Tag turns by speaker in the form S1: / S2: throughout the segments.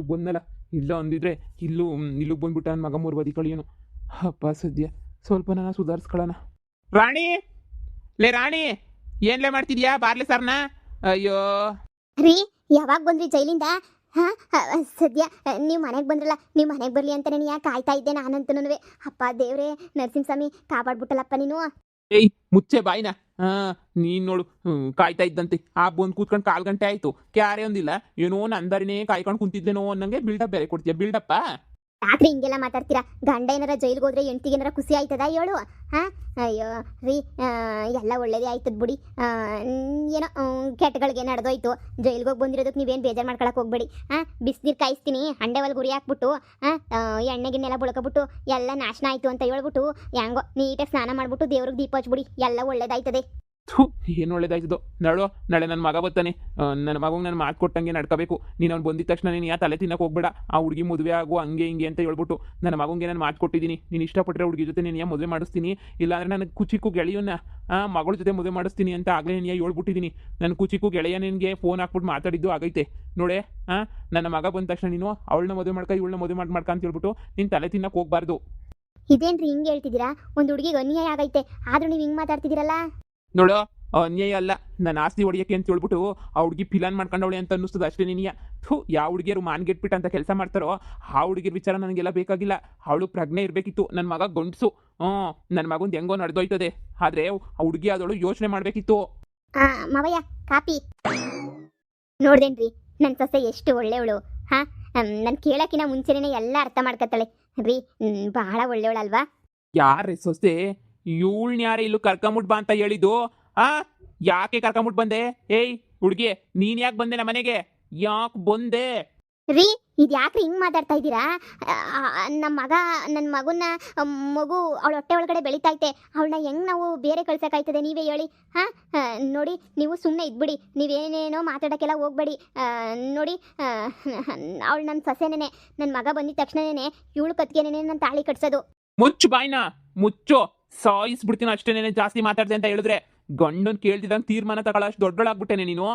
S1: ಇಲ್ಲಿಗೆ ಬಂದಲ್ಲ, ಇಲ್ಲ ಅಂದಿದ್ರೆ ಇಲ್ಲಿಗೆ ಬಂದ್ಬಿಟ್ಟ ನನ್ನ ಮಗ ಮೂರು ಕಳಿಯೋನು. ಅಪ್ಪ ಸದ್ಯ ಸ್ವಲ್ಪ ನಾನು ಸುಧಾರಿಸ್ಕೊಳ್ಳೋಣ. ರಾಣಿ, ಲೇ ರಾಣಿ, ಏನ್ಲೇ ಮಾಡ್ತಿದ್ಯಾ? ಬಾರ್ಲೆ ಸರ್ನ. ಅಯ್ಯೋ
S2: ರೀ, ಯಾವಾಗ ಬಂದ್ರಿ ಜೈಲಿಂದ? ಹಾ, ಸದ್ಯ ನೀವು ಮನೆಗೆ ಬಂದ್ರಲ್ಲ, ನೀವು ಮನೆಗೆ ಬರಲಿ ಅಂತಾನೆ ಯಾಕೆ ಕಾಯ್ತಾ ಇದ್ದೆ ನಾನಂತನೂ. ಅಪ್ಪ ದೇವ್ರೆ, ನರಸಿಂಹಸ್ವಾಮಿ ಕಾಪಾಡ್ಬಿಟ್ಟಲ್ಲಪ್ಪ ನೀನು.
S1: ಏಯ್ ಮುಚ್ಚೆ ಬಾಯ್ನ. ನೀನು ನೋಡು, ಕಾಯ್ತಾ ಇದ್ದಂತೆ ಆ ಬಂದು ಕೂತ್ಕೊಂಡು 4 ಗಂಟೆ ಆಯ್ತು, ಕ್ಯಾರೆ ಒಂದಿಲ್ಲ, ಏನೋ ನಂದರಿನೇ ಕಾಯ್ಕೊಂಡು ಕುಂತಿದ್ದೇನೋ ಅನ್ನಂಗೆ ಬಿಲ್ಡಪ್ ಬೇರೆ ಕೊಡ್ತೀಯ. ಬಿಲ್ಡಪ್ಪ
S2: ಯಾಕ್ರಿ ಹಿಂಗೆಲ್ಲ ಮಾತಾಡ್ತೀರಾ? ಗಂಡ ಏನಾರ ಜೈಲ್ಗೆ ಹೋದ್ರೆ ಹೆಂಡ್ತಿಗೆ ಏನಾರ ಖುಷಿ ಆಯ್ತದ ಹೇಳು? ಹಾ, ಅಯ್ಯೋ ರೀ, ಎಲ್ಲ ಒಳ್ಳೇದೇ ಆಯ್ತದ ಬಿಡಿ. ಏನೋ ಕೆಟ್ಟಗಳಿಗೆ ನಡೆದೋಯ್ತು. ಜೈಲ್ಗೆ ಹೋಗಿ ಬಂದಿರೋದಕ್ಕೆ ನೀವೇನು ಬೇಜಾರು ಮಾಡ್ಕೊಳಕ್ಕೆ ಹೋಗ್ಬೇಡಿ. ಬಿಸಿನೀರು ಕಾಯಿಸ್ತೀನಿ, ಹಂಡೆ ಒಳಗೆ ಗುರಿ ಹಾಕ್ಬಿಟ್ಟು ಎಣ್ಣೆಗಿನ್ನೆಲ್ಲ ಬುಳ್ಕೊಬಿಟ್ಟು ಎಲ್ಲ ನಾಶನ ಆಯಿತು ಅಂತ ಹೇಳ್ಬಿಟ್ಟು ಹೆಂಗೋ ನೀಟಾಗಿ ಸ್ನಾನ ಮಾಡಿಬಿಟ್ಟು ದೇವ್ರಿಗೆ ದೀಪ ಹಚ್ಬಿಡಿ, ಎಲ್ಲ ಒಳ್ಳೇದಾಯ್ತದೆ.
S1: ಏನು ಒಳ್ಳೇದಾಯ್ತದೋ. ನಾಳೆ ನನ್ನ ಮಗ ಬರ್ತಾನೆ. ನನ್ನ ಮಗಂಗೆ ನಾನು ಮಾತು ಕೊಟ್ಟಂಗೆ ನಡ್ಕೋಬೇಕು. ನೀನು ಅವ್ನು ಬಂದಿದ ತಕ್ಷಣ ನೀನು ತಲೆ ತಿನ್ನಕ್ಕೆ ಹೋಗ್ಬೇಡ. ಆ ಹುಡುಗಿ ಮದುವೆ ಆಗು ಹಂಗೆ ಹಿಂಗೆ ಅಂತ ಹೇಳ್ಬಿಟ್ಟು ನನ್ನ ಮಗಂಗೆ ನಾನು ಮಾತು ಕೊಟ್ಟಿದ್ದೀನಿ. ನೀನು ಇಷ್ಟಪಟ್ಟರೆ ಹುಡುಗಿ ಜೊತೆ ನೀನು ಮದುವೆ ಮಾಡಿಸ್ತೀನಿ, ಇಲ್ಲಾಂದರೆ ನನಗೆ ಕುಚಿಕ್ಕು ಗೆಳೆಯನ್ನ ಮಗಳ ಜೊತೆ ಮದುವೆ ಮಾಡಿಸ್ತೀನಿ ಅಂತ ಆಗಲೇ ನೀನು ಹೇಳ್ಬಿಟ್ಟಿದ್ದೀನಿ. ನನ್ನ ಕುಚಿಕ್ಕು ಗೆಳೆಯ ನಿನಗೆ ಫೋನ್ ಹಾಕ್ಬಿಟ್ಟು ಮಾತಾಡಿದ್ದು ಆಗೈತೆ ನೋಡೆ. ನನ್ನ ಮಗ ಬಂದ ತಕ್ಷಣ ನೀನು ಅವಳನ್ನ ಮದುವೆ ಮಾಡ್ಕ, ಇವಳನ್ನ ಮದುವೆ ಮಾಡ್ಕ ಅಂತ ಹೇಳ್ಬಿಟ್ಟು ನೀನು ತಲೆ ತಿನ್ನಕ್ಕೆ ಹೋಗ್ಬಾರ್ದು.
S2: ಇದೇನ್ರಿ ಹಿಂಗೆ ಹೇಳ್ತಿದ್ದೀರಾ? ಒಂದು ಹುಡುಗಿಗೆ ಅನ್ಯಾಯ ಆಗೈತೆ, ಆದರೂ ನೀವು ಹಿಂಗೆ ಮಾತಾಡ್ತಿದ್ದೀರಲ್ಲ.
S1: ನೋಡು, ಅನ್ಯಾಯ ಅಲ್ಲ, ನನ್ನ ಆಸ್ತಿ ಹೊಡಿಯೋಕ್ಕೆ ಅಂತ ಹೇಳ್ಬಿಟ್ಟು ಆ ಹುಡುಗಿ ಪಿಲಾನ್ ಮಾಡ್ಕೊಂಡವಳೆ ಅಂತ ಅನ್ನಿಸ್ತದೆ ಅಷ್ಟೇ. ನೀನಿಯ ಯಾವ ಹುಡುಗಿಯರು ಮಾನ್ಗೆಟ್ಬಿಟ್ಟು ಅಂತ ಕೆಲಸ ಮಾಡ್ತಾರೋ ಆ ಹುಡುಗಿರ ವಿಚಾರ ನನಗೆಲ್ಲ ಬೇಕಾಗಿಲ್ಲ. ಅವಳು ಪ್ರಜ್ಞೆ ಇರಬೇಕಿತ್ತು. ನನ್ನ ಮಗ ಗಂಡಸು, ನನ್ನ ಮಗಂದು ಹೆಂಗೋ ನಡೆದೋಯ್ತದೆ, ಆದರೆ ಆ ಹುಡುಗಿ ಆದವಳು ಯೋಚನೆ ಮಾಡಬೇಕಿತ್ತು.
S2: ಮಾವಯ್ಯ ಕಾಪಿ ನೋಡ್ದೇನ್ರಿ, ನನ್ನ ಸೊಸೆ ಎಷ್ಟು ಒಳ್ಳೆಯವಳು. ನಾನು ಕೇಳೋಕ್ಕಿಂತ ಮುಂಚೆನೇ ಎಲ್ಲ ಅರ್ಥ ಮಾಡ್ಕೊತಾಳೆ ರೀ. ಬಹಳ ಒಳ್ಳೆಯವಳಲ್ವಾ?
S1: ಯಾರೇ ಸೊಸೆ? ಇವಳನ್ನ ಯಾರೇ ಇಲ್ಲೂ ಕರ್ಕೊಂಬಿಟ್ ಬಾ ಅಂತ ಹೇಳಿದ್ದು? ಯಾಕೆ ಕರ್ಕೊಂಬಿಟ್ ಬಂದೆ? ಏಯ್ ಹುಡುಗಿ, ನೀನ್ ಯಾಕೆ ಬಂದೆ ನಮ್ಮ ಮನೆಗೆ? ಯಾಕೆ ಬಂದೆ
S2: ರೀ? ಇದು ಯಾಕ್ರಿ ಹಿಂಗೆ ಮಾತಾಡ್ತಾ ಇದ್ದೀರಾ? ನನ್ನ ಮಗುನ ಮಗು ಅವಳ ಹೊಟ್ಟೆ ಒಳಗಡೆ ಬೆಳೀತೈತೆ, ಅವಳನ್ನ ಹೆಂಗೆ ನಾವು ಬೇರೆ ಕಳ್ಸೋಕ್ಕಾಯ್ತದೆ? ನೀವೇ ಹೇಳಿ. ನೋಡಿ, ನೀವು ಸುಮ್ಮನೆ ಇದ್ಬಿಡಿ, ನೀವೇನೇನೋ ಮಾತಾಡೋಕ್ಕೆಲ್ಲ ಹೋಗ್ಬೇಡಿ. ನೋಡಿ, ಅವಳು ನನ್ನ ಸೊಸೆನೇನೆ. ನನ್ನ ಮಗ ಬಂದಿದ ತಕ್ಷಣನೇ ಇವಳು ಕತ್ಗೆನೇನೆ ನನ್ನ ತಾಳಿ ಕಟ್ಸೋದು.
S1: ಮುಚ್ಚು ಬಾಯ್ನ, ಮುಚ್ಚು, ಸಾಯಿಸ್ಬಿಡ್ತೀನಿ ಅಷ್ಟೇನೇನೆ ಜಾಸ್ತಿ ಮಾತಾಡ್ದೆ ಅಂತ ಹೇಳಿದ್ರೆ. ಗಂಡನ್ ಕೇಳ್ತಿದ್ದಂಗೆ ತೀರ್ಮಾನ ತಗೊಳ್ಳೋ ಅಷ್ಟು ದೊಡ್ಡಳಾಗ್ಬಿಟ್ಟೇನೆ ನೀನು.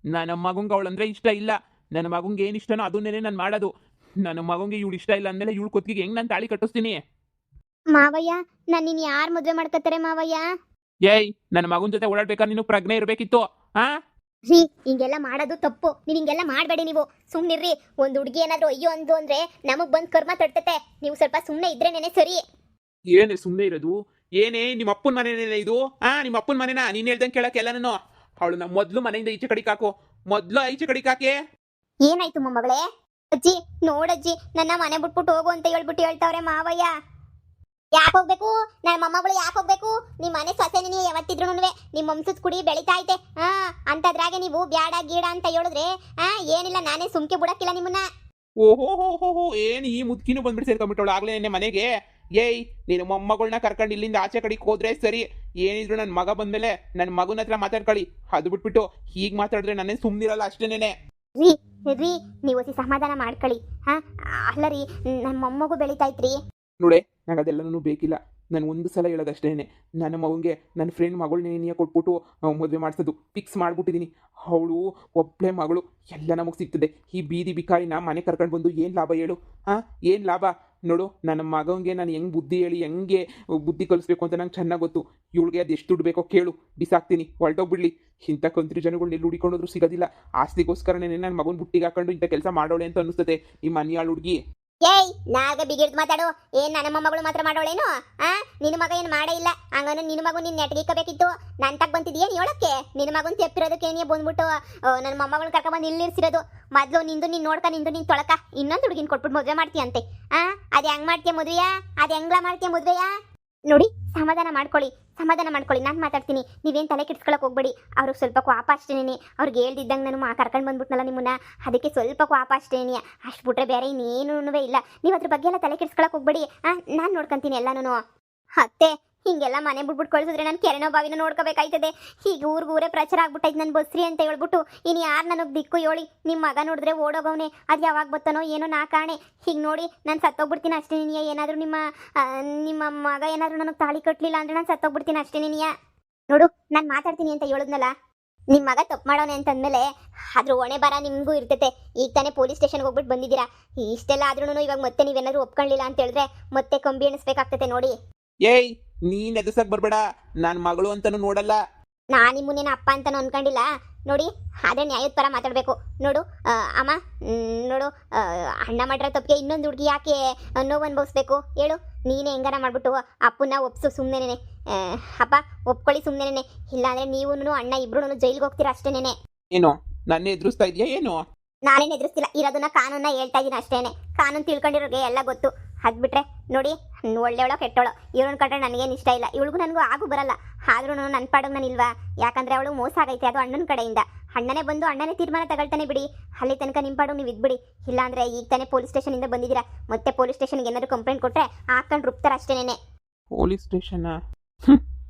S1: ನನ್ನ ಮಗಂಗೆ ಅವಳಂದ್ರೆ ಇಷ್ಟ ಇಲ್ಲ. ನನ್ನ ಮಗಂಗೆ ಏನು ಇಷ್ಟನೋ ಅದನ್ನೇ ನಾನು ಮಾಡೋದು. ನನ್ನ ಮಗಂಗೆ ಇವಳು ಇಷ್ಟ ಇಲ್ಲ ಅಂದಮೇಲೆ ಇವಳು ಕೊತ್ತಿಗೆ ಹೆಂಗೆ ನಾನು ತಾಳಿ ಕಟ್ಟಿಸ್ತೀನಿ?
S2: ಮಾವಯ್ಯ, ನಾನು ನೀನು ಯಾರು ಮದುವೆ ಮಾಡ್ಕೊತಾರೆ ಮಾವಯ್ಯ?
S1: ಏಯ್, ನನ್ನ ಮಗನ ಜೊತೆ ಓಡಾಡ್ಬೇಕಾದ್ರೆ ನೀನು ಪ್ರಜ್ಞೆ ಇರಬೇಕಿತ್ತು.
S2: ರೀ, ಹಿಂಗೆಲ್ಲ ಮಾಡೋದು ತಪ್ಪು. ನೀವು ಹಿಂಗೆಲ್ಲ ಮಾಡಬೇಡಿ. ನೀವು ಸುಮ್ಮನಿರ್ರಿ. ಒಂದು ಹುಡುಗಿ ಏನಾದರೂ ಅಯ್ಯೋ ಅಂದು ಅಂದರೆ ನಮಗೆ ಬಂದು ಕರ್ಮ ತಡ್ತತೆ. ನೀವು ಸ್ವಲ್ಪ ಸುಮ್ಮನೆ ಇದ್ರೇನೆ ಸರಿ.
S1: ಏನೇ ಸುಮ್ಮನೆ ಇರೋದು? ಏನೇ ನಿಮ್ಮ ಅಪ್ಪನ ಮನೆನೇ ಇದು? ನಿಮ್ಮ ಅಪ್ಪನ ಮನೆನಾ? ನೀನು ಹೇಳ್ದಂಗೆ ಕೇಳಕ್ಕೆ ಎಲ್ಲ ನಾನು ಅವಳನ್ನ ಮೊದಲು ಮನೆಯಿಂದ ಈಚೆ ಕಡಿಗೆ ಹಾಕು. ಮೊದಲು ಈಚೆ ಕಡಿಗೆ ಹಾಕಿ.
S2: ಏನಾಯ್ತು ಮೊಮ್ಮಗಳೇ? ಅಜ್ಜಿ ನೋಡಜ್ಜಿ, ನನ್ನ ಮನೆ ಬಿಟ್ಬಿಟ್ಟು ಹೋಗು ಅಂತ ಹೇಳ್ತಾವ್ರೆ ಮಾವಯ್ಯ. ಯಾಕೆ ಹೋಗ್ಬೇಕು? ನನ್ನ ಮೊಮ್ಮಗಳು ಯಾಕೆ ಹೋಗ್ಬೇಕು? ನಿಮ್ಮ ಮನೆ ಸೊಸೆ ನೀವು ಯಾವತ್ತಿದ್ರು ನಿಮ್ಮ ವಂಶದ ಕುಡಿ ಬೆಳಿತಾ ಐತೆ. ಅಂತದ್ರಾಗೆ ನೀವು ಬ್ಯಾಡ ಗೀಡ ಅಂತ ಹೇಳಿದ್ರೆ ಏನಿಲ್ಲ, ನಾನೇ ಸುಮ್ಕೆ ಬಿಡಕ್ಕಿಲ್ಲ ನಿಮ್ಮನ್ನ.
S1: ಓಹೋ, ಏನು ಈ ಮುದ್ಕಿನೂ ಬಂದ್ಬಿಟ್ಟು ಸೇರ್ಕೊಂಡ್ಬಿಟ್ಟವಳು ಆಗ್ಲೇ ನನ್ನ ಮನೆಗೆ. ಏಯ್, ನೀನು ಮೊಮ್ಮಗಳನ್ನ ಕರ್ಕೊಂಡು ಇಲ್ಲಿಂದ ಆಚೆ ಕಡೆಗೆ ಹೋದ್ರೆ ಸರಿ. ಏನಿದ್ರು ನನ್ನ ಮಗ ಬಂದ್ಮೇಲೆ ನನ್ನ ಮಗನ ಹತ್ರ ಮಾತಾಡ್ಕೊಳ್ಳಿ. ಅದು ಬಿಟ್ಬಿಟ್ಟು ಹೀಗೆ ಮಾತಾಡಿದ್ರೆ ನಾನೇ ಸುಮ್ಮನಿರಲ್ಲ ಅಷ್ಟೇನೆ.
S2: ರೀ, ನೀವು ಸಮಾಧಾನ ಮಾಡ್ಕೊಳ್ಳಿ. ಅಲ್ಲ ರೀ, ನನ್ನ ಮೊಮ್ಮಗು ಬೆಳಿತೈತ್ರಿ.
S1: ನೋಡೆ, ನಂಗೆ ಅದೆಲ್ಲನೂ ಬೇಕಿಲ್ಲ. ನಾನು ಒಂದು ಸಲ ಹೇಳೋದಷ್ಟೇನೆ, ನನ್ನ ಮಗನಿಗೆ ನನ್ನ ಫ್ರೆಂಡ್ ಮಗಳನ್ನೇ ಕೊಟ್ಬಿಟ್ಟು ಮದುವೆ ಮಾಡಿಸೋದು ಫಿಕ್ಸ್ ಮಾಡಿಬಿಟ್ಟಿದ್ದೀನಿ. ಅವಳು ಒಬ್ಬಳೆ ಮಗಳು, ಎಲ್ಲ ನಮಗೆ ಸಿಗ್ತದೆ. ಈ ಬೀದಿ ಬಿಕಾರಿನ ಮನೆ ಕರ್ಕೊಂಡು ಬಂದು ಏನು ಲಾಭ ಹೇಳು? ಏನು ಲಾಭ? ನೋಡು, ನನ್ನ ಮಗನಿಗೆ ನಾನು ಹೆಂಗೆ ಬುದ್ಧಿ ಹೇಳಿ ಹೆಂಗೆ ಬುದ್ಧಿ ಕಲಿಸ್ಬೇಕು ಅಂತ ನಂಗೆ ಚೆನ್ನಾಗಿ ಗೊತ್ತು. ಇವಳಿಗೆ ಅದು ಎಷ್ಟು ದುಡ್ಡು ಬೇಕೋ ಕೇಳು, ಬಿಸಾಕ್ತೀನಿ, ಹೊರಟೋಗ್ಬಿಡ್ಲಿ. ಇಂಥ ಕಂತ್ರಿ ಜನಗಳನ್ನ ಎಲ್ಲಿ ಹುಡಿಕೊಂಡೋದ್ರು ಸಿಗೋದಿಲ್ಲ. ಆಸ್ತಿಗೋಸ್ಕರನೇ ನನ್ನ ಮಗನ ಬುಟ್ಟಿಗೆ ಹಾಕೊಂಡು ಇಂಥ ಕೆಲಸ ಮಾಡೋಳೆ ಅಂತ ಅನ್ನಿಸ್ತದೆ ಈ ಮನೆಯಾಳು ಹುಡುಗಿ.
S2: ಏಯ್, ನಾಗ ಬಿಗಿಡ್ದು ಮಾತಾಡು. ಏನ್ ನನ್ನ ಮೊಮ್ಮಗಳು ಮಾತ್ರ ಮಾಡೋಳೇನು? ನಿನ್ನ ಮಗ ಏನು ಮಾಡೇ ಇಲ್ಲ. ಹಂಗನು ನಿನ್ನ ಮಗು ನಿನ್ನ ನೆಟ್ಗಿಕ್ಕಬೇಕಿತ್ತು. ನನ್ನ ತಗ ಬಂತಿದ್ಯೇನು ಹೇಳಕ್ಕೆ? ನಿನ್ನ ಮಗನ ತೆಪ್ಪಿರೋದಕ್ಕೆ ಏನೇ ಬಂದ್ಬಿಟ್ಟು ನನ್ನ ಮೊಮ್ಮಗಳನ್ನ ಕರ್ಕೊಂಡ್ಬಂದು ಇಲ್ಲಿರ್ಸಿರೋದು. ಮೊದಲು ನಿಂದು ನೀನು ನೋಡ್ಕ, ನಿಂದು ನೀನು ತೊಳಕ, ಇನ್ನೊಂದು ಹುಡುಗಿನ ಕೊಟ್ಬಿಟ್ಟು ಮದುವೆ ಮಾಡ್ತೀಯಂತೆ. ಅದು ಹೆಂಗ್ ಮಾಡ್ತೀಯ ಮದುವೆಯಾ? ಅದು ಹೆಂಗ್ಲ ಮಾಡ್ತೀಯ ಮದುವೆಯಾ? ನೋಡಿ, ಸಮಾಧಾನ ಮಾಡ್ಕೊಳ್ಳಿ. ನಾನು ಮಾತಾಡ್ತೀನಿ. ನೀವೇನು ತಲೆ ಕೆಡ್ಸ್ಕೊಳಕ್ಕೆ ಹೋಗ್ಬೇಡಿ. ಅವ್ರಿಗೆ ಸ್ವಲ್ಪ ಕೋಪ ಅಷ್ಟೇನೆ. ಅವ್ರಿಗೆ ಹೇಳ್ದಿದ್ದಂಗೆ ನಾನು ಕರ್ಕೊಂಡು ಬಂದ್ಬಿಟ್ನಲ್ಲ ನಿಮ್ಮನ್ನ, ಅದಕ್ಕೆ ಸ್ವಲ್ಪ ಕೋಪ ಅಷ್ಟೇನೆ. ಅಷ್ಟು ಬಿಟ್ರೆ ಬೇರೆ ಇನ್ನೇನೂ ಇಲ್ಲ. ನೀವು ಅದ್ರ ಬಗ್ಗೆ ಎಲ್ಲ ತಲೆ ಕೆಡ್ಸ್ಕೊಳಕ್ಕೆ ಹೋಗ್ಬೇಡಿ. ನಾನು ನೋಡ್ಕೊಂತೀನಿ ಎಲ್ಲನೂ. ಅತ್ತೆ, ಹಿಂಗೆಲ್ಲ ಮನೆ ಬಿಟ್ಬಿಟ್ಟು ಕಳಿಸಿದ್ರೆ ನಾನು ಕೆರೆನೋ ಬಾವಿನ ನೋಡ್ಕೋಬೇಕಾಯ್ತದೆ. ಹೀಗೆ ಊರೇ ಪ್ರಚಾರ ಆಗ್ಬಿಟ್ಟೈತೆ ನನ್ನ ಬಸ್ರಿ ಅಂತ ಹೇಳ್ಬಿಟ್ಟು. ಇನ್ನು ಯಾರು ನನಗೆ ದಿಕ್ಕು ಹೇಳಿ? ನಿಮ್ಮ ಮಗ ನೋಡಿದ್ರೆ ಓಡೋಗವನೆ, ಅದು ಯಾವಾಗ ಬತ್ತಾನೋ ಏನೋ ನಾ ಕಾಣೆ. ಹೀಗೆ ನೋಡಿ ನಾನು ಸತ್ತೋಗ್ಬಿಡ್ತೀನಿ ಅಷ್ಟೇ. ನೀನಿಯ ಏನಾದರೂ ನಿಮ್ಮ ಮಗ ಏನಾದರೂ ನನಗೆ ತಾಳಿ ಕಟ್ಟಲಿಲ್ಲ ಅಂದರೆ ನಾನು ಸತ್ತೋಗ್ಬಿಡ್ತೀನಿ ಅಷ್ಟೇ. ನೀನಿಯ ನೋಡು, ನಾನು ಮಾತಾಡ್ತೀನಿ ಅಂತ ಹೇಳಿದ್ನಲ್ಲ, ನಿಮ್ಮ ಮಗ ತಪ್ಪು ಮಾಡೋನೆ ಅಂತಂದ್ಮೇಲೆ ಅದ್ರ ಹೊಣೆ ಬರ ನಿಮಗೂ ಇರ್ತೈತೆ. ಈಗ ತಾನೇ ಪೊಲೀಸ್ ಸ್ಟೇಷನ್ಗೆ ಹೋಗ್ಬಿಟ್ಟು ಬಂದಿದ್ದೀರಾ. ಇಷ್ಟೆಲ್ಲ ಆದ್ರೂ ಇವಾಗ ಮತ್ತೆ ನೀವೇನಾದ್ರು ಒಪ್ಕೊಳ್ಳಿಲ್ಲ ಅಂತ ಹೇಳಿದ್ರೆ ಮತ್ತೆ ಕಂಬಿ ಎಣಿಸ್ಬೇಕಾಗ್ತೈತೆ ನೋಡಿ.
S1: ಏಯ್, ನೀನ್ ಎದುರ್ಸಕ್ ಬರ್ಬೇಡ. ನಾನ್ ಮಗಳು ಅಂತಾನು ನೋಡಲ್ಲ.
S2: ನಾನು ನಿಮ್ಮನ್ನೇನು ಅಪ್ಪ ಅಂತಾನು ಅನ್ಕೊಂಡಿಲ್ಲ ನೋಡಿ. ಅದೇ ನ್ಯಾಯದ ಪರ ಮಾತಾಡಬೇಕು ನೋಡು. ಅಮ್ಮ, ನೋಡು, ಅಣ್ಣ ಮಾಡಿರೋ ತಪ್ಪಿಗೆ ಇನ್ನೊಂದು ಹುಡುಗಿ ಯಾಕೆ ನೋವು ಅನ್ಭವಿಸ್ಬೇಕು ಹೇಳು? ನೀನೇ ಹೆಂಗಾರ ಮಾಡ್ಬಿಟ್ಟು ಅಪ್ಪನ ಒಪ್ಸು ಸುಮ್ಮನೆನೆ. ಅಪ್ಪ ಒಪ್ಕೊಳ್ಳಿ ಸುಮ್ಮನೆನೆ, ಇಲ್ಲಾಂದ್ರೆ ನೀವು ಅಣ್ಣ ಇಬ್ರು ಜೈಲಿಗೆ ಹೋಗ್ತೀರಾ ಅಷ್ಟೇನೆ.
S1: ಏನು ನನ್ನ ಎದುರಿಸ್ತಾ ಇದೆಯಾ ಏನು?
S2: ನಾನೇನು ಎದುರಿಸ್ತಿಲ್ಲ, ಇರೋದನ್ನ ಕಾನೂನ ಹೇಳ್ತಾ ಇದ್ದೀನಿ ಅಷ್ಟೇನೆ. ಕಾನೂನು ತಿಳ್ಕೊಂಡಿರೋರಿಗೆ ಎಲ್ಲ ಗೊತ್ತು. ಅದ್ ಬಿಟ್ರೆ ನೋಡಿ, ಒಳ್ಳೆವಳೋ ಕೆಟ್ಟವಳೋ ಇವ್ರನ್ನ ಕಂಡ್ರೆ ನನಗೇನು ಇಷ್ಟ ಇಲ್ಲ. ಇವಳಿಗೂ ನನಗೂ ಆಗು ಬರಲ್ಲ. ಆದ್ರೂ ನನ್ನ ಪಾಡಿಗೆ ನಾನು ಇಲ್ವಾ? ಯಾಕಂದ್ರೆ ಅವಳು ಮೋಸ ಆಗೈತೆ, ಅದು ಅಣ್ಣನ ಕಡೆಯಿಂದ. ಅಣ್ಣನೇ ಬಂದು ಅಣ್ಣನೇ ತೀರ್ಮಾನ ತಗೊಳ್ತಾನೆ ಬಿಡಿ. ಅಲ್ಲಿ ತನಕ ನಿಮ್ಮ ಪಾಡು ನೀವು ಇದ್ಬಿಡಿ. ಇಲ್ಲಾಂದ್ರೆ ಈಗ ತಾನೇ ಪೊಲೀಸ್ ಸ್ಟೇಷನಿಂದ ಬಂದಿದ್ದೀರಾ, ಮತ್ತೆ ಪೊಲೀಸ್ ಸ್ಟೇಷನ್ಗೆ ಏನಾದ್ರು ಕಂಪ್ಲೇಂಟ್ ಕೊಟ್ರೆ ಹಾಕೊಂಡು ರುಬ್ತಾರ ಅಷ್ಟೇನೆ.
S1: Police station?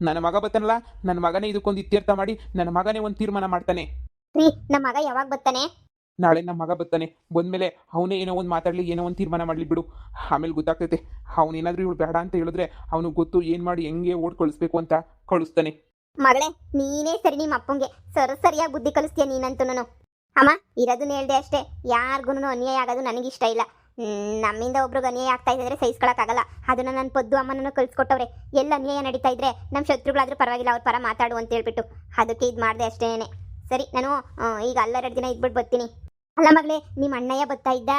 S1: ನನ್ನ ಮಗ ಬತ್ತಾನಲ್ಲ, ನನ್ನ ಮಗನೇ ಇದಕ್ಕೊಂದು ಇತ್ಯರ್ಥ ಮಾಡಿ ನನ್ನ ಮಗನೇ ಒಂದು ತೀರ್ಮಾನ ಮಾಡ್ತಾನೆ.
S2: ರೀ, ನಮ್ಮ ಮಗ ಯಾವಾಗ ಬರ್ತಾನೆ?
S1: ನಾಳೆ ನಮ್ಮ ಮಗ ಬರ್ತಾನೆ. ಬಂದ್ಮೇಲೆ ಅವನೇ ಏನೋ ಒಂದು ಮಾತಾಡಲಿ, ಏನೋ ಒಂದು ತೀರ್ಮಾನ ಮಾಡಲಿ ಬಿಡು. ಆಮೇಲೆ ಗೊತ್ತಾಗ್ತೈತೆ. ಅವನೇನಾದ್ರೂ ಇವಳು ಬೇಡ ಅಂತ ಹೇಳಿದ್ರೆ ಅವನಿಗೆ ಗೊತ್ತು ಏನು ಮಾಡಿ ಹೆಂಗೆ ಓಡ್ ಕಳಿಸ್ಬೇಕು ಅಂತ ಕಳಿಸ್ತಾನೆ.
S2: ಮಗಳೇ, ನೀನೇ ಸರಿ ನಿಮ್ಮ ಅಪ್ಪಂಗೆ ಸರಿಯಾಗಿ ಬುದ್ಧಿ ಕಲಿಸ್ತೀಯ ನೀನಂತೂ. ಅಮ್ಮ, ಇರೋದನ್ನ ಹೇಳ್ದೆ ಅಷ್ಟೇ. ಯಾರಿಗೂ ಅನ್ಯಾಯ ಆಗೋದು ನನಗಿಷ್ಟ ಇಲ್ಲ. ನಮ್ಮಿಂದ ಒಬ್ರಿಗೆ ಅನ್ಯಾಯ ಆಗ್ತಾ ಇದ್ರೆ ಸಹಿಸ್ಕೊಳಕ್ಕಾಗಲ್ಲ. ಅದನ್ನ ನನ್ನ ಪದ್ದು ಅಮ್ಮನನ್ನು ಕಳ್ಸಿಕೊಟ್ಟವ್ರೆ. ಎಲ್ಲ ಅನ್ಯಾಯ ನಡೀತಾ ಇದ್ರೆ ನಮ್ಮ ಶತ್ರುಗಳಾದ್ರೂ ಪರವಾಗಿಲ್ಲ, ಅವ್ರ ಪರ ಮಾತಾಡು ಅಂತ ಹೇಳ್ಬಿಟ್ಟು ಅದಕ್ಕೆ ಇದು ಮಾಡಿದೆ ಅಷ್ಟೇನೆ. ಸರಿ, ನಾನು ಈಗ ಅಲ್ಲೆರಡು ದಿನ ಇದ್ಬಿಟ್ಟು ಬರ್ತೀನಿ. ಅಲ್ಲ ಮಗಳೇ, ನಿಮ್ಮ ಅಣ್ಣಯ್ಯ ಬರ್ತಾ ಇದ್ದ?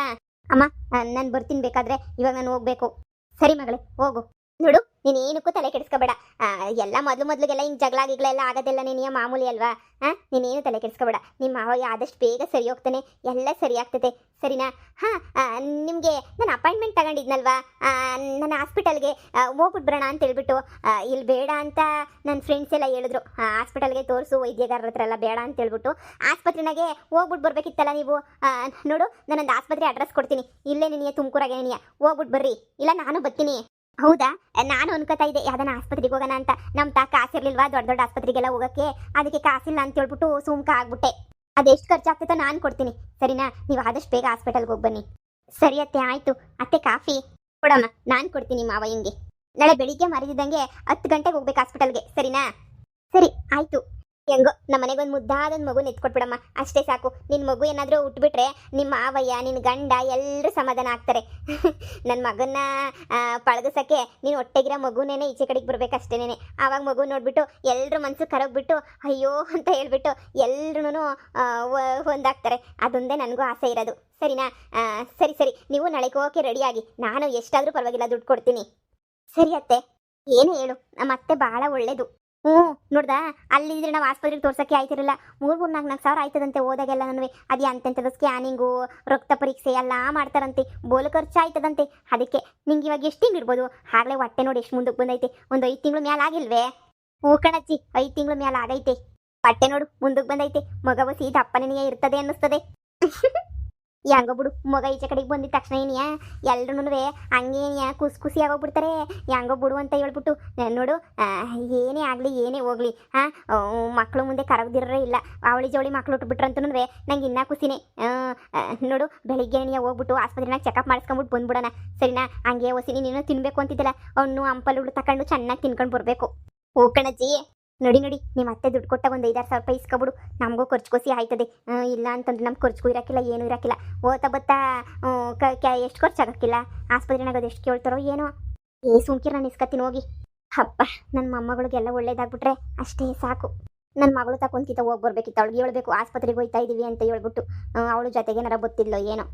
S2: ಅಮ್ಮ, ನಾನು ಬರ್ತೀನಿ, ಬೇಕಾದ್ರೆ ಇವಾಗ ನಾನು ಹೋಗ್ಬೇಕು. ಸರಿ ಮಗಳೇ, ಹೋಗು. ನೋಡು, ನೀನು ಏನಕ್ಕೂ ತಲೆ ಕೆಡಿಸ್ಕೋಬೇಡ. ಎಲ್ಲ ಮೊದಲಿಗೆಲ್ಲ ಹಿಂಗೆ ಜಗಳ ಗಿಗಳ ಎಲ್ಲ ಆಗೋದೆಲ್ಲ ನೀನು ಮಾಮೂಲಿ ಅಲ್ವಾ? ನೀನೇನು ತಲೆ ಕೆಡಿಸ್ಕೋಬೇಡ. ನಿಮ್ಮ ಮಾವ ಆದಷ್ಟು ಬೇಗ ಸರಿ ಹೋಗ್ತಾನೆ, ಎಲ್ಲ ಸರಿ ಆಗ್ತೈತೆ. ಸರಿನಾ? ನಿಮಗೆ ನಾನು ಅಪಾಯಿಂಟ್ಮೆಂಟ್ ತಗೊಂಡಿದ್ನಲ್ವಾ, ನನ್ನ ಹಾಸ್ಪಿಟಲ್ಗೆ ಹೋಗ್ಬಿಟ್ಟು ಬರೋಣ ಅಂತ ಹೇಳ್ಬಿಟ್ಟು. ಇಲ್ಲಿ ಬೇಡ ಅಂತ ನನ್ನ ಫ್ರೆಂಡ್ಸ್ ಎಲ್ಲ ಹೇಳಿದ್ರು. ಹಾಸ್ಪಿಟಲ್ಗೆ ತೋರಿಸು ವೈದ್ಯಗಾರರ ಹತ್ರ ಎಲ್ಲ ಬೇಡ ಅಂತ ಹೇಳ್ಬಿಟ್ಟು ಆಸ್ಪತ್ರೆನಾಗೆ ಹೋಗ್ಬಿಟ್ಟು ಬರ್ಬೇಕಿತ್ತಲ್ಲ ನೀವು. ನೋಡು, ನಾನೊಂದು ಆಸ್ಪತ್ರೆ ಅಡ್ರೆಸ್ ಕೊಡ್ತೀನಿ, ಇಲ್ಲೇ ನಿನಗೆ ತುಮಕೂರಾಗೆ ನಿನಗೆ ಹೋಗ್ಬಿಟ್ಟು ಬರ್ರಿ, ಇಲ್ಲ ನಾನು ಬರ್ತೀನಿ. ಹೌದಾ? ನಾನು ಅನ್ಕೋತಾ ಇದ್ದೆ ಯಾವ್ದಾನ ಆಸ್ಪತ್ರೆಗೆ ಹೋಗೋಣ ಅಂತ. ನಮ್ಮ ತಾ ಕಾಸಿರ್ಲಿಲ್ವಾ ದೊಡ್ಡ ದೊಡ್ಡ ಆಸ್ಪತ್ರೆಗೆಲ್ಲ ಹೋಗೋಕ್ಕೆ. ಅದಕ್ಕೆ ಕಾಸಿಲ್ಲ ಅಂತ ಹೇಳ್ಬಿಟ್ಟು ಸುಮ್ಕ ಆಗ್ಬಿಟ್ಟೆ. ಅದೆಷ್ಟು ಖರ್ಚಾಗ್ತೈತೋ ನಾನು ಕೊಡ್ತೀನಿ, ಸರಿನಾ? ನೀವು ಆದಷ್ಟು ಬೇಗ ಹಾಸ್ಪಿಟಲ್ಗೆ ಹೋಗಿ ಬನ್ನಿ. ಸರಿ ಅತ್ತೆ, ಆಯ್ತು. ಅತ್ತೆ, ಕಾಫಿ ಕೊಡಮ್ಮ, ನಾನು ಕೊಡ್ತೀನಿ ಮಾವಯ್ಯಂಗೆ. ನಾಳೆ ಬೆಳಿಗ್ಗೆ ಮರಿದಿದ್ದಂಗೆ 10 ಗಂಟೆಗೆ ಹೋಗ್ಬೇಕು ಹಾಸ್ಪಿಟಲ್ಗೆ, ಸರಿನಾ? ಸರಿ, ಆಯ್ತು. ಹೆಂಗೋ ನಮ್ಮ ಮನೆಗೊಂದು ಮುದ್ದಾದೊಂದು ಮಗು ಎತ್ಕೊಟ್ಬಿಡಮ್ಮ, ಅಷ್ಟೇ ಸಾಕು. ನಿನ್ನ ಮಗು ಏನಾದರೂ ಉಟ್ಬಿಟ್ರೆ ನಿಮ್ಮ ಮಾವಯ್ಯ, ನಿನ್ನ ಗಂಡ ಎಲ್ಲರೂ ಸಮಾಧಾನ ಆಗ್ತಾರೆ. ನನ್ನ ಮಗನ್ನ ಪಳಗಿಸೋಕ್ಕೆ ನೀನು ಹೊಟ್ಟೆಗಿರೋ ಮಗುನೇನೆ ಈಚೆ ಕಡೆಗೆ ಬರ್ಬೇಕಷ್ಟೇನೆ. ಆವಾಗ ಮಗು ನೋಡ್ಬಿಟ್ಟು ಎಲ್ಲರೂ ಮನಸ್ಸು ಕರಗ್ಬಿಟ್ಟು ಅಯ್ಯೋ ಅಂತ ಹೇಳ್ಬಿಟ್ಟು ಎಲ್ಲರೂ ಒಂದಾಗ್ತಾರೆ. ಅದೊಂದೇ ನನಗೂ ಆಸೆ ಇರೋದು, ಸರಿನಾ? ಸರಿ, ನೀವು ನಾಳೆಗೆ ಹೋಗೋಕ್ಕೆ ರೆಡಿಯಾಗಿ. ನಾನು ಎಷ್ಟಾದರೂ ಪರವಾಗಿಲ್ಲ, ದುಡ್ಡು ಕೊಡ್ತೀನಿ. ಸರಿ ಅತ್ತೆ. ಏನು ಹೇಳು, ನಮ್ಮ ಅತ್ತೆ ಭಾಳ ಒಳ್ಳೇದು. ನೋಡ್ದಾ, ಅಲ್ಲಿದ್ರೆ ನಾವು ಆಸ್ಪತ್ರೆಗೆ ತೋರ್ಸೋಕ್ಕೆ ಆಯ್ತಿರಲಿಲ್ಲ. 3-4 ಸಾವಿರ ಆಯ್ತದಂತೆ ಹೋದಾಗೆಲ್ಲ. ನನಗೆ ಅದು ಎಂತೆಂಥದ್ದು ಸ್ಕ್ಯಾನಿಂಗು, ರಕ್ತ ಪರೀಕ್ಷೆ ಎಲ್ಲ ಮಾಡ್ತಾರಂತೆ, ಬೋಲು ಖರ್ಚು ಆಯ್ತದಂತೆ. ಅದಕ್ಕೆ ನಿಂಗೆ ಇವಾಗ ಎಷ್ಟು ತಿಂಗಳು ಇರ್ಬೋದು? ಆಗಲೇ ಹೊಟ್ಟೆ ನೋಡಿ ಎಷ್ಟು ಮುಂದಕ್ಕೆ ಬಂದೈತೆ. ಒಂದು 5 ತಿಂಗಳು ಮೇಲೆ ಆಗಿಲ್ವೇ? ಕಣಜ್ಜಿ, 5 ತಿಂಗಳು ಮೇಲೆ ಆಗೈತೆ. ಹೊಟ್ಟೆ ನೋಡು ಮುಂದಕ್ಕೆ ಬಂದೈತೆ. ಮಗ ಸೀದಾ ಅಪ್ಪನೇ ಇರ್ತದೆ ಅನ್ನಿಸ್ತದೆ. ಹೆಂಗೋ ಬಿಡು, ಮಗ ಈಚೆ ಕಡೆಗೆ ಬಂದಿದ ತಕ್ಷಣ ಏನಿಯಾ ಎಲ್ರೂ ಹಂಗೇನಿಯಾ ಖುಷಿ ಆಗೋಗ್ಬಿಡ್ತಾರೆ. ಹೆಂಗೋ ಬಿಡು ಅಂತ ಹೇಳ್ಬಿಟ್ಟು. ನೋಡು, ಏನೇ ಆಗಲಿ ಏನೇ ಹೋಗ್ಲಿ, ಮಕ್ಕಳು ಮುಂದೆ ಕರಗ್ದಿರೋರೇ ಇಲ್ಲ. ಅವಳಿ ಜವಳಿ ಮಕ್ಳು ಉಟ್ಬಿಟ್ರಂತೂ ನಂಗೆ ಇನ್ನೂ ಖುಷಿನೇ. ನೋಡು, ಬೆಳಿಗ್ಗೆ ನೀ ಹೋಗ್ಬಿಟ್ಟು ಆಸ್ಪತ್ರೆನಾಗ ಚೆಕಪ್ ಮಾಡಿಸ್ಕೊಂಬಿಟ್ಟು ಬಂದ್ಬಿಡೋಣ, ಸರಿನಾ? ಹಂಗೆ ಹೊಸಿನಿ ನೀನು ತಿನ್ಬೇಕು ಅಂತಿದ್ದಿಲ್ಲ, ಹಣ್ಣು ಹಂಪಲು ತಗೊಂಡು ಚೆನ್ನಾಗಿ ತಿನ್ಕೊಂಡು ಬರಬೇಕು. ಕಣಜ್ಜಿ, ನೋಡಿ ನಿಮ್ಮ ಅತ್ತೆ ದುಡ್ಡು ಕೊಟ್ಟಾಗ ಒಂದು 5-6 ಸಾವಿರ ರೂಪಾಯಿ ಇಸ್ಕೊಬಿಡು, ನಮಗೂ ಖರ್ಚು ಆಯ್ತದೆ. ಇಲ್ಲ ಅಂತಂದ್ರೆ ನಮ್ಮ ಖರ್ಚಿಗೂ ಇರೋಕ್ಕಿಲ್ಲ, ಏನೂ ಇರೋಕ್ಕಿಲ್ಲ. ಓದ್ತಾ ಬತ್ತಾ ಎಷ್ಟು ಖರ್ಚಾಗಕ್ಕಿಲ್ಲ. ಆಸ್ಪತ್ರೆನಾಗ ಅದು ಎಷ್ಟು ಕೇಳ್ತಾರೋ ಏನೋ. ಸುಮ್ಕಿರ ನಾನು ಇಸ್ಕೊತೀನಿ ಹೋಗಿ. ಅಪ್ಪ, ನನ್ನ ಮೊಮ್ಮಗಳಿಗೆಲ್ಲ ಒಳ್ಳೇದಾಗ್ಬಿಟ್ರೆ ಅಷ್ಟೇ ಸಾಕು. ನನ್ನ ಮಗಳು ತಕೊಂತಿತ್ತ ಹೋಗಿ ಬರ್ಬೇಕಿತ್ತು. ಅವಳಿಗೆ ಹೇಳ್ಬೇಕು ಆಸ್ಪತ್ರೆಗೆ ಹೋಗ್ತಾ ಇದೀವಿ ಅಂತ ಹೇಳ್ಬಿಟ್ಟು. ಅವಳು ಜೊತೆಗೆ ಏನಾರ ಗೊತ್ತಿಲ್ಲೋ ಏನೋ.